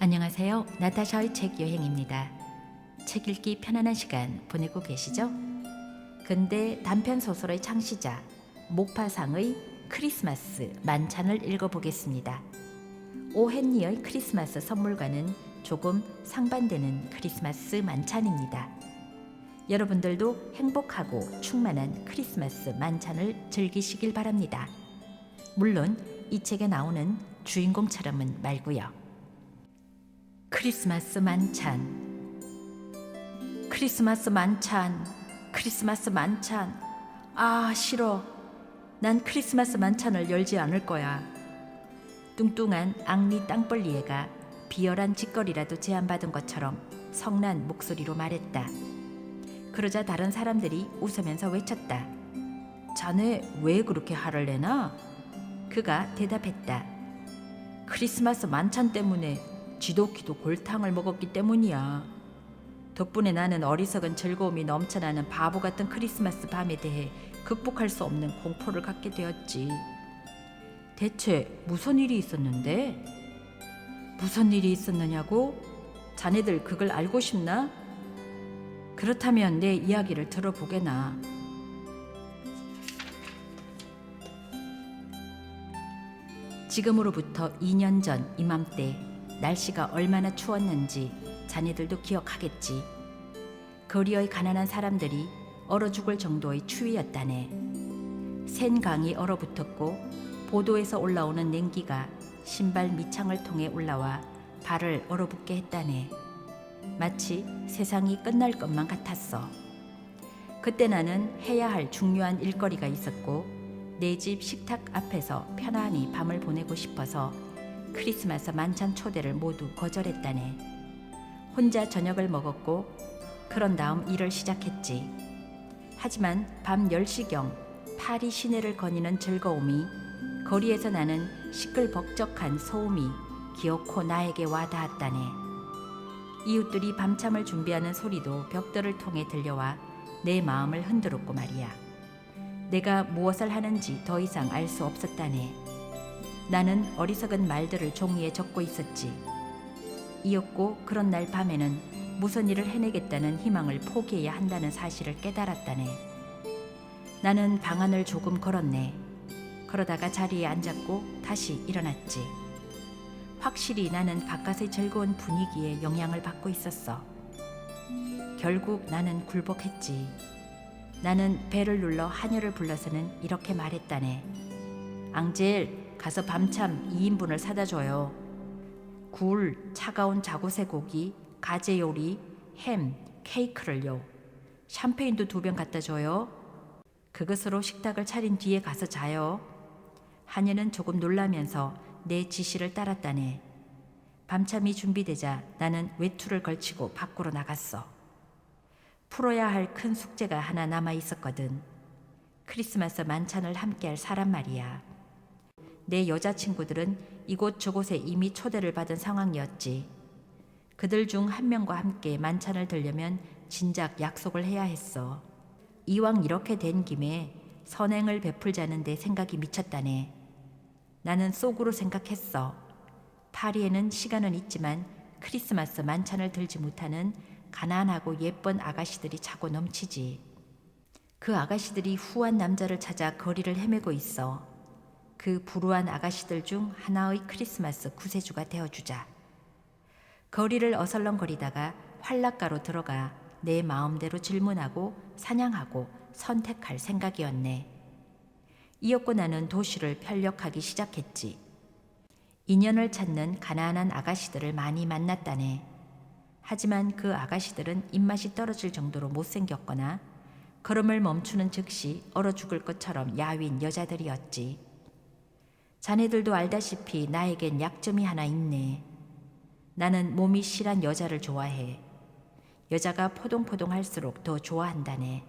안녕하세요. 나타샤의 책 여행입니다. 책 읽기 편안한 시간 보내고 계시죠? 근대 단편 소설의 창시자 모파상의 크리스마스 만찬을 읽어보겠습니다. 오헨리의 크리스마스 선물과는 조금 상반되는 크리스마스 만찬입니다. 여러분들도 행복하고 충만한 크리스마스 만찬을 즐기시길 바랍니다. 물론 이 책에 나오는 주인공처럼은 말고요. 크리스마스 만찬, 크리스마스 만찬, 크리스마스 만찬. 아, 싫어. 난 크리스마스 만찬을 열지 않을 거야. 뚱뚱한 앙리 땅벌리애가 비열한 짓거리라도 제안받은 것처럼 성난 목소리로 말했다. 그러자 다른 사람들이 웃으면서 외쳤다. 자네 왜 그렇게 화를 내나? 그가 대답했다. 크리스마스 만찬 때문에 지독히도 골탕을 먹었기 때문이야. 덕분에 나는 어리석은 즐거움이 넘쳐나는 바보 같은 크리스마스 밤에 대해 극복할 수 없는 공포를 갖게 되었지. 대체 무슨 일이 있었는데? 무슨 일이 있었느냐고? 자네들 그걸 알고 싶나? 그렇다면 내 이야기를 들어보게나. 지금으로부터 2년 전 이맘때 날씨가 얼마나 추웠는지 자네들도 기억하겠지. 거리의 가난한 사람들이 얼어 죽을 정도의 추위였다네. 샌 강이 얼어붙었고 보도에서 올라오는 냉기가 신발 밑창을 통해 올라와 발을 얼어붙게 했다네. 마치 세상이 끝날 것만 같았어. 그때 나는 해야 할 중요한 일거리가 있었고 내 집 식탁 앞에서 편안히 밤을 보내고 싶어서 크리스마스 만찬 초대를 모두 거절했다네. 혼자 저녁을 먹었고 그런 다음 일을 시작했지. 하지만 밤 10시경 파리 시내를 거니는 즐거움이, 거리에서 나는 시끌벅적한 소음이 기어코 나에게 와닿았다네. 이웃들이 밤참을 준비하는 소리도 벽들을 통해 들려와 내 마음을 흔들었고 말이야. 내가 무엇을 하는지 더 이상 알 수 없었다네. 나는 어리석은 말들을 종이에 적고 있었지. 이었고 그런 날 밤에는 무슨 일을 해내겠다는 희망을 포기해야 한다는 사실을 깨달았다네. 나는 방안을 조금 걸었네. 그러다가 자리에 앉았고 다시 일어났지. 확실히 나는 바깥의 즐거운 분위기에 영향을 받고 있었어. 결국 나는 굴복했지. 나는 배를 눌러 하녀를 불러서는 이렇게 말했다네. 앙젤, 가서 밤참 2인분을 사다 줘요. 굴, 차가운 자고새 고기, 가재 요리, 햄, 케이크를요. 샴페인도 2병 갖다 줘요. 그것으로 식탁을 차린 뒤에 가서 자요. 하녀는 조금 놀라면서 내 지시를 따랐다네. 밤참이 준비되자 나는 외투를 걸치고 밖으로 나갔어. 풀어야 할 큰 숙제가 하나 남아 있었거든. 크리스마스 만찬을 함께할 사람 말이야. 내 여자친구들은 이곳 저곳에 이미 초대를 받은 상황이었지. 그들 중 한 명과 함께 만찬을 들려면 진작 약속을 해야 했어. 이왕 이렇게 된 김에 선행을 베풀자는 데 생각이 미쳤다네. 나는 속으로 생각했어. 파리에는 시간은 있지만 크리스마스 만찬을 들지 못하는 가난하고 예쁜 아가씨들이 차고 넘치지. 그 아가씨들이 후한 남자를 찾아 거리를 헤매고 있어. 그 불우한 아가씨들 중 하나의 크리스마스 구세주가 되어주자. 거리를 어설렁거리다가 활락가로 들어가 내 마음대로 질문하고 사냥하고 선택할 생각이었네. 이었고 나는 도시를 편력하기 시작했지. 인연을 찾는 가난한 아가씨들을 많이 만났다네. 하지만 그 아가씨들은 입맛이 떨어질 정도로 못생겼거나 걸음을 멈추는 즉시 얼어 죽을 것처럼 야윈 여자들이었지. 자네들도 알다시피 나에겐 약점이 하나 있네. 나는 몸이 실한 여자를 좋아해. 여자가 포동포동할수록 더 좋아한다네.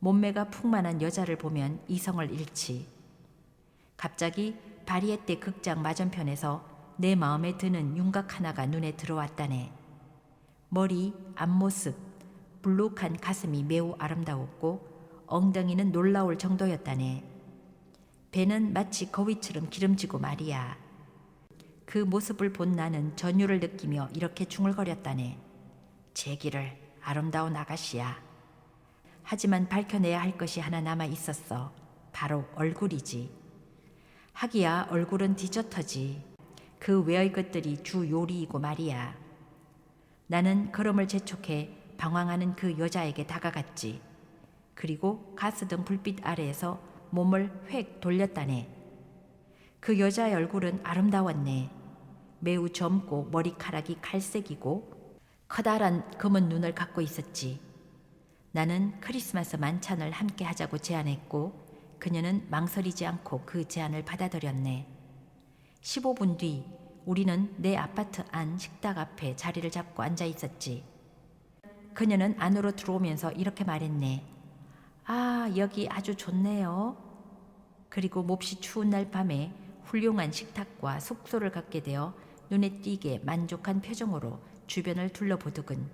몸매가 풍만한 여자를 보면 이성을 잃지. 갑자기 바리에떼 극장 맞은편에서 내 마음에 드는 윤곽 하나가 눈에 들어왔다네. 머리, 앞모습, 불룩한 가슴이 매우 아름다웠고 엉덩이는 놀라울 정도였다네. 배는 마치 거위처럼 기름지고 말이야. 그 모습을 본 나는 전율을 느끼며 이렇게 중얼거렸다네. 제기를 아름다운 아가씨야. 하지만 밝혀내야 할 것이 하나 남아 있었어. 바로 얼굴이지. 하기야 얼굴은 디저트지. 그 외의 것들이 주 요리이고 말이야. 나는 걸음을 재촉해 방황하는 그 여자에게 다가갔지. 그리고 가스등 불빛 아래에서 몸을 획 돌렸다네. 그 여자의 얼굴은 아름다웠네. 매우 젊고 머리카락이 갈색이고 커다란 검은 눈을 갖고 있었지. 나는 크리스마스 만찬을 함께 하자고 제안했고 그녀는 망설이지 않고 그 제안을 받아들였네. 15분 뒤 우리는 내 아파트 안 식탁 앞에 자리를 잡고 앉아 있었지. 그녀는 안으로 들어오면서 이렇게 말했네. 아, 여기 아주 좋네요. 그리고 몹시 추운 날 밤에 훌륭한 식탁과 숙소를 갖게 되어 눈에 띄게 만족한 표정으로 주변을 둘러보더군.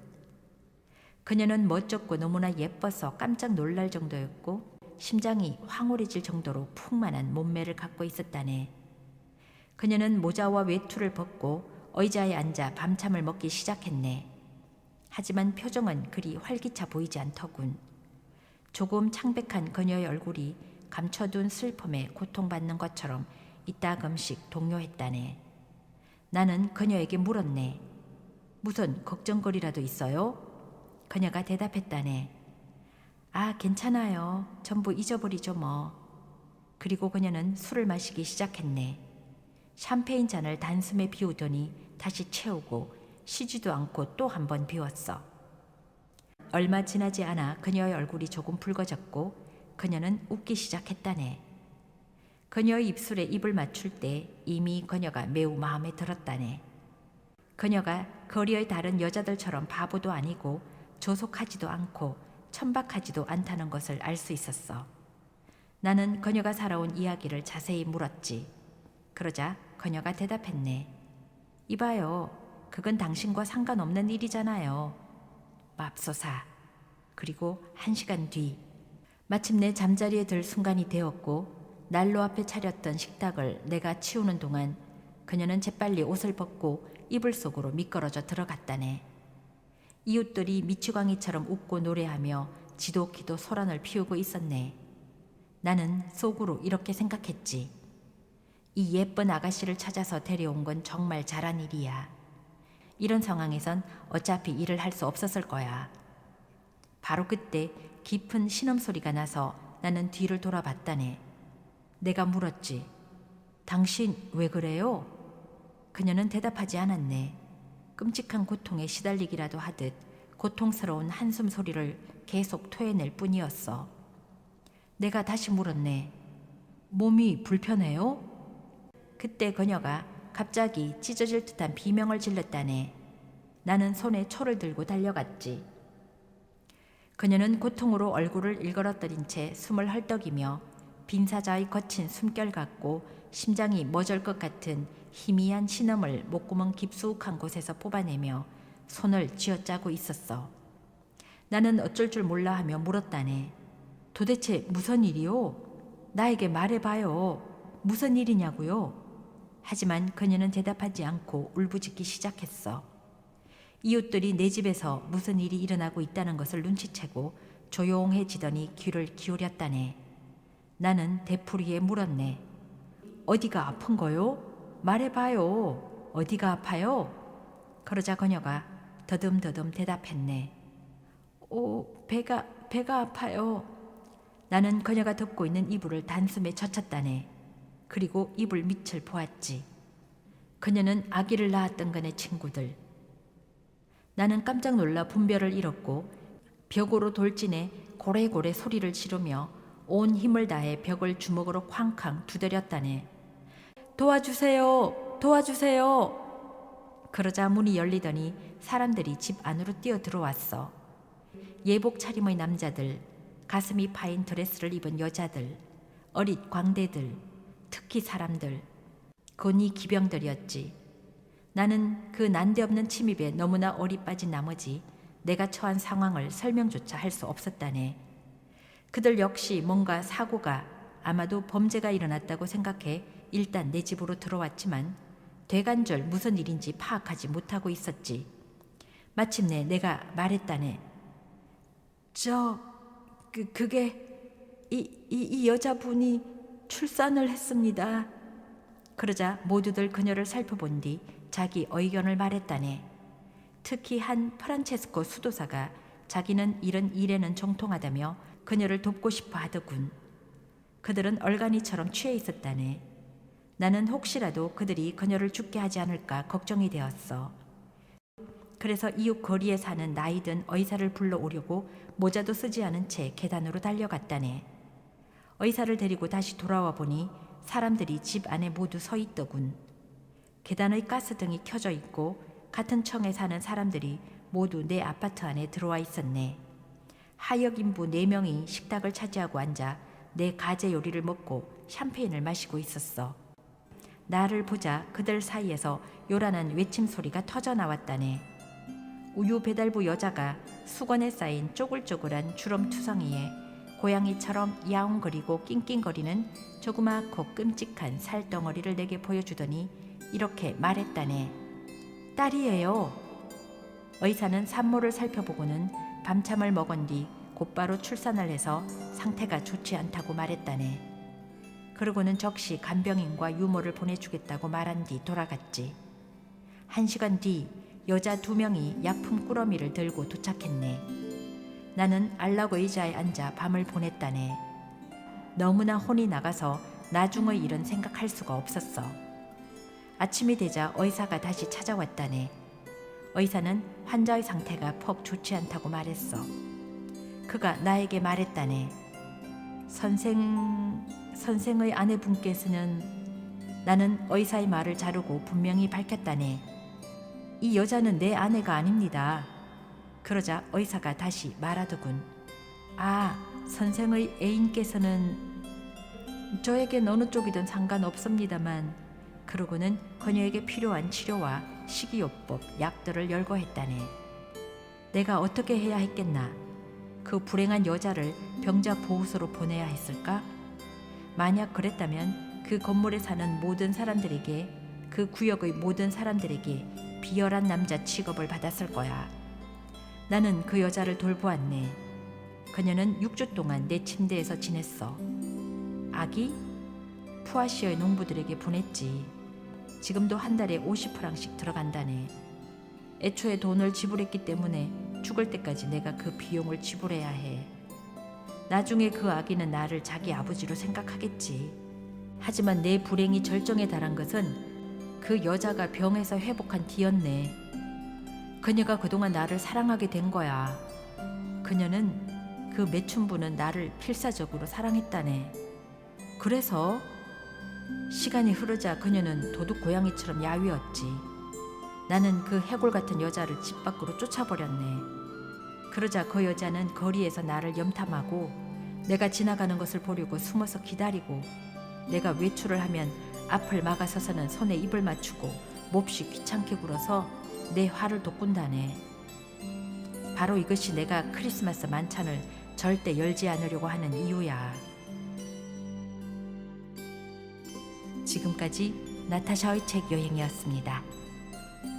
그녀는 멋졌고 너무나 예뻐서 깜짝 놀랄 정도였고 심장이 황홀해질 정도로 풍만한 몸매를 갖고 있었다네. 그녀는 모자와 외투를 벗고 의자에 앉아 밤참을 먹기 시작했네. 하지만 표정은 그리 활기차 보이지 않더군. 조금 창백한 그녀의 얼굴이 감춰둔 슬픔에 고통받는 것처럼 이따금씩 동요했다네. 나는 그녀에게 물었네. 무슨 걱정거리라도 있어요? 그녀가 대답했다네. 아, 괜찮아요. 전부 잊어버리죠 뭐. 그리고 그녀는 술을 마시기 시작했네. 샴페인 잔을 단숨에 비우더니 다시 채우고 쉬지도 않고 또 한 번 비웠어. 얼마 지나지 않아 그녀의 얼굴이 조금 붉어졌고 그녀는 웃기 시작했다네. 그녀의 입술에 입을 맞출 때 이미 그녀가 매우 마음에 들었다네. 그녀가 거리의 다른 여자들처럼 바보도 아니고 조속하지도 않고 천박하지도 않다는 것을 알 수 있었어. 나는 그녀가 살아온 이야기를 자세히 물었지. 그러자 그녀가 대답했네. 이봐요. 그건 당신과 상관없는 일이잖아요. 맙소사. 그리고 1시간 뒤 마침내 잠자리에 들 순간이 되었고 난로 앞에 차렸던 식탁을 내가 치우는 동안 그녀는 재빨리 옷을 벗고 이불 속으로 미끄러져 들어갔다네. 이웃들이 미추광이처럼 웃고 노래하며 지독히도 소란을 피우고 있었네. 나는 속으로 이렇게 생각했지. 이 예쁜 아가씨를 찾아서 데려온 건 정말 잘한 일이야. 이런 상황에선 어차피 일을 할 수 없었을 거야. 바로 그때 깊은 신음소리가 나서 나는 뒤를 돌아봤다네. 내가 물었지. 당신 왜 그래요? 그녀는 대답하지 않았네. 끔찍한 고통에 시달리기라도 하듯 고통스러운 한숨 소리를 계속 토해낼 뿐이었어. 내가 다시 물었네. 몸이 불편해요? 그때 그녀가 갑자기 찢어질 듯한 비명을 질렀다네. 나는 손에 초를 들고 달려갔지. 그녀는 고통으로 얼굴을 일그러뜨린 채 숨을 헐떡이며 빈사자의 거친 숨결 같고 심장이 멎을 것 같은 희미한 신음을 목구멍 깊숙한 곳에서 뽑아내며 손을 쥐어짜고 있었어. 나는 어쩔 줄 몰라 하며 물었다네. 도대체 무슨 일이요? 나에게 말해봐요. 무슨 일이냐고요? 하지만 그녀는 대답하지 않고 울부짖기 시작했어. 이웃들이 내 집에서 무슨 일이 일어나고 있다는 것을 눈치채고 조용해지더니 귀를 기울였다네. 나는 되풀이에 물었네. 어디가 아픈 거요? 말해봐요. 어디가 아파요? 그러자 그녀가 더듬더듬 대답했네. 배가 아파요. 나는 그녀가 덮고 있는 이불을 단숨에 젖혔다네. 그리고 이불 밑을 보았지. 그녀는 아기를 낳았던 그네 친구들. 나는 깜짝 놀라 분별을 잃었고 벽으로 돌진해 고래고래 소리를 지르며 온 힘을 다해 벽을 주먹으로 쾅쾅 두드렸다네. 도와주세요! 도와주세요! 그러자 문이 열리더니 사람들이 집 안으로 뛰어 들어왔어. 예복 차림의 남자들, 가슴이 파인 드레스를 입은 여자들, 어릿 광대들, 특히 사람들, 곤이 기병들이었지. 나는 그 난데없는 침입에 너무나 어리 빠진 나머지 내가 처한 상황을 설명조차 할 수 없었다네. 그들 역시 뭔가 사고가, 아마도 범죄가 일어났다고 생각해 일단 내 집으로 들어왔지만 되간절 무슨 일인지 파악하지 못하고 있었지. 마침내 내가 말했다네. 이 여자분이 출산을 했습니다. 그러자 모두들 그녀를 살펴본 뒤 자기 의견을 말했다네. 특히 한 프란체스코 수도사가 자기는 이런 일에는 정통하다며 그녀를 돕고 싶어 하더군. 그들은 얼간이처럼 취해 있었다네. 나는 혹시라도 그들이 그녀를 죽게 하지 않을까 걱정이 되었어. 그래서 이웃 거리에 사는 나이든 의사를 불러오려고 모자도 쓰지 않은 채 계단으로 달려갔다네. 의사를 데리고 다시 돌아와 보니 사람들이 집 안에 모두 서 있더군. 계단의 가스등이 켜져 있고 같은 층에 사는 사람들이 모두 내 아파트 안에 들어와 있었네. 하역 인부 4명이 식탁을 차지하고 앉아 내 가재 요리를 먹고 샴페인을 마시고 있었어. 나를 보자 그들 사이에서 요란한 외침 소리가 터져 나왔다네. 우유 배달부 여자가 수건에 쌓인 쪼글쪼글한 주름투성이에 고양이처럼 야옹거리고 낑낑거리는 조그맣고 끔찍한 살덩어리를 내게 보여주더니 이렇게 말했다네. 딸이에요. 의사는 산모를 살펴보고는 밤참을 먹은 뒤 곧바로 출산을 해서 상태가 좋지 않다고 말했다네. 그러고는 적시 간병인과 유모를 보내주겠다고 말한 뒤 돌아갔지. 1시간 뒤 여자 2명이 약품 꾸러미를 들고 도착했네. 나는 안락 의자에 앉아 밤을 보냈다네. 너무나 혼이 나가서 나중의 일은 생각할 수가 없었어. 아침이 되자 의사가 다시 찾아왔다네. 의사는 환자의 상태가 퍽 좋지 않다고 말했어. 그가 나에게 말했다네. 선생의 아내분께서는. 나는 의사의 말을 자르고 분명히 밝혔다네. 이 여자는 내 아내가 아닙니다. 그러자 의사가 다시 말하더군. 선생의 애인께서는. 저에겐 어느 쪽이든 상관없습니다만. 그러고는 그녀에게 필요한 치료와 식이요법, 약들을 열거했다네. 내가 어떻게 해야 했겠나? 그 불행한 여자를 병자 보호소로 보내야 했을까? 만약 그랬다면 그 건물에 사는 모든 사람들에게, 그 구역의 모든 사람들에게 비열한 남자 취급을 받았을 거야. 나는 그 여자를 돌보았네. 그녀는 6주 동안 내 침대에서 지냈어. 아기? 푸아시아의 농부들에게 보냈지. 지금도 한 달에 50프랑씩 들어간다네. 애초에 돈을 지불했기 때문에 죽을 때까지 내가 그 비용을 지불해야 해. 나중에 그 아기는 나를 자기 아버지로 생각하겠지. 하지만 내 불행이 절정에 달한 것은 그 여자가 병에서 회복한 뒤였네. 그녀가 그동안 나를 사랑하게 된 거야. 그녀는, 그 매춘부는 나를 필사적으로 사랑했다네. 그래서 시간이 흐르자 그녀는 도둑 고양이처럼 야위었지. 나는 그 해골 같은 여자를 집 밖으로 쫓아버렸네. 그러자 그 여자는 거리에서 나를 염탐하고 내가 지나가는 것을 보려고 숨어서 기다리고, 내가 외출을 하면 앞을 막아서서는 손에 입을 맞추고 몹시 귀찮게 굴어서 내 화를 돋군다네. 바로 이것이 내가 크리스마스 만찬을 절대 열지 않으려고 하는 이유야. 지금까지 나타샤의 책 여행이었습니다.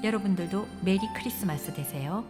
여러분들도 메리 크리스마스 되세요.